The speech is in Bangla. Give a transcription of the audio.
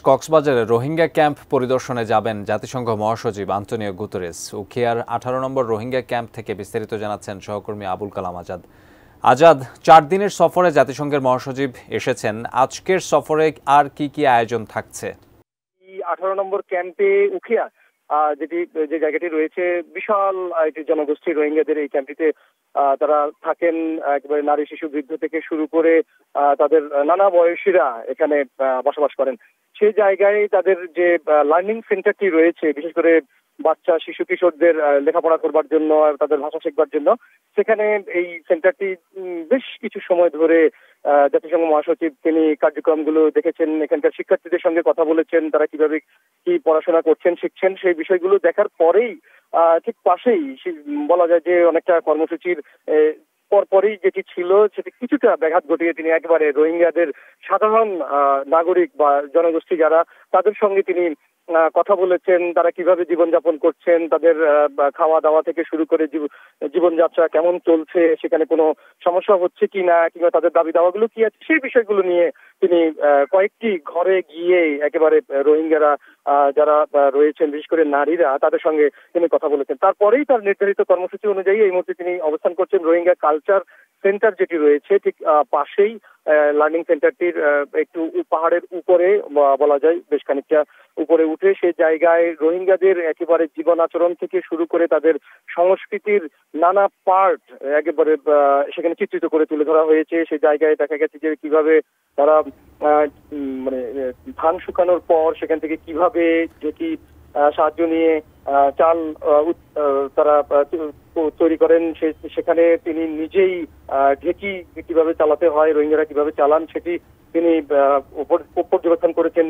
কক্সবাজারে রোহিঙ্গা ক্যাম্প পরিদর্শনে যাবেন জাতিসংঘ মহাসচিব আন্তোনিও গুতেরেস। উখিয়ার ১৮ নম্বর রোহিঙ্গা ক্যাম্প থেকে বিস্তারিত জানাচ্ছেন সহকর্মী আবুল কালাম আজাদ। আজাদ, ৪ দিনের সফরে জাতিসংঘের মহাসচিব এসেছেন। আজকের সফরে আর কি আয়োজন থাকছে? ১৮ নম্বর ক্যাম্পে উখিয়া যে জায়গাটি রয়েছে, বিশাল একটি জনগোষ্ঠী রোহিঙ্গাদের এই ক্যাম্পটিতে তারা থাকেন। একেবারে নারী, শিশু, বৃদ্ধ থেকে শুরু করে তাদের নানা বয়সীরা এখানে বসবাস করেন। সেই জায়গায় তাদের যে লার্নিং সেন্টারটি রয়েছে, বিশেষ করে বাচ্চা, শিশু, কিশোরদের লেখাপড়া করবার জন্য, তাদের ভাষা শিখবার জন্য, সেখানে এই সেন্টারটি বেশ কিছু সময় ধরে জাতিসংঘ মহাসচিব তিনি কার্যক্রমগুলো দেখেছেন, এখানকার শিক্ষার্থীদের সঙ্গে কথা বলেছেন, তারা কিভাবে কি পড়াশোনা করছেন, শিখছেন, সেই বিষয়গুলো দেখার পরেই ঠিক পাশেই বলা যায় যে অনেকটা কর্মসূচির পরপরই যেটি ছিল সেটি কিছুটা ব্যাঘাত ঘটিয়ে তিনি একেবারে রোহিঙ্গাদের সাধারণ নাগরিক বা জনগোষ্ঠী যারা, তাদের সঙ্গে তিনি কথা বলেছেন। তারা কিভাবে জীবনযাপন করছেন, তাদের খাওয়া দাওয়া থেকে শুরু করে জীবনযাত্রা কেমন চলছে, সেখানে কোনো সমস্যা হচ্ছে কিনা, কিংবা তাদের দাবি দাওয়াগুলো কি আছে, সেই বিষয়গুলো নিয়ে তিনি কয়েকটি ঘরে গিয়ে একেবারে রোহিঙ্গারা যারা রয়েছেন, বিশেষ করে নারীরা, তাদের সঙ্গে তিনি কথা বলেছেন। তারপরেই তার নির্ধারিত কর্মসূচি অনুযায়ী এই মুহূর্তে তিনি অবস্থান করছেন রোহিঙ্গা কালচার সেন্টার যেটি রয়েছে ঠিক পাশেই। লার্নিং সেন্টারটির একটু পাহাড়ের উপরে, বলা যায় বেশ খানিকটা উপরে উঠে, সেই জায়গায় রোহিঙ্গাদের একেবারে জীবন আচরণ থেকে শুরু করে তাদের সংস্কৃতির নানা পার্ট একেবারে সেখানে চিত্রিত করে তুলে ধরা হয়েছে। সেই জায়গায় দেখা গেছে যে কিভাবে তারা মানে ধান শুকানোর পর সেখান থেকে কিভাবে যেটি সাহায্য নিয়ে চাল তারা তৈরি করেন, সেখানে তিনি নিজেই ঢেকি কিভাবে চালাতে হয়, রোহিঙ্গারা কিভাবে চালান, সেটি তিনি পর্যবেক্ষণ করেছেন।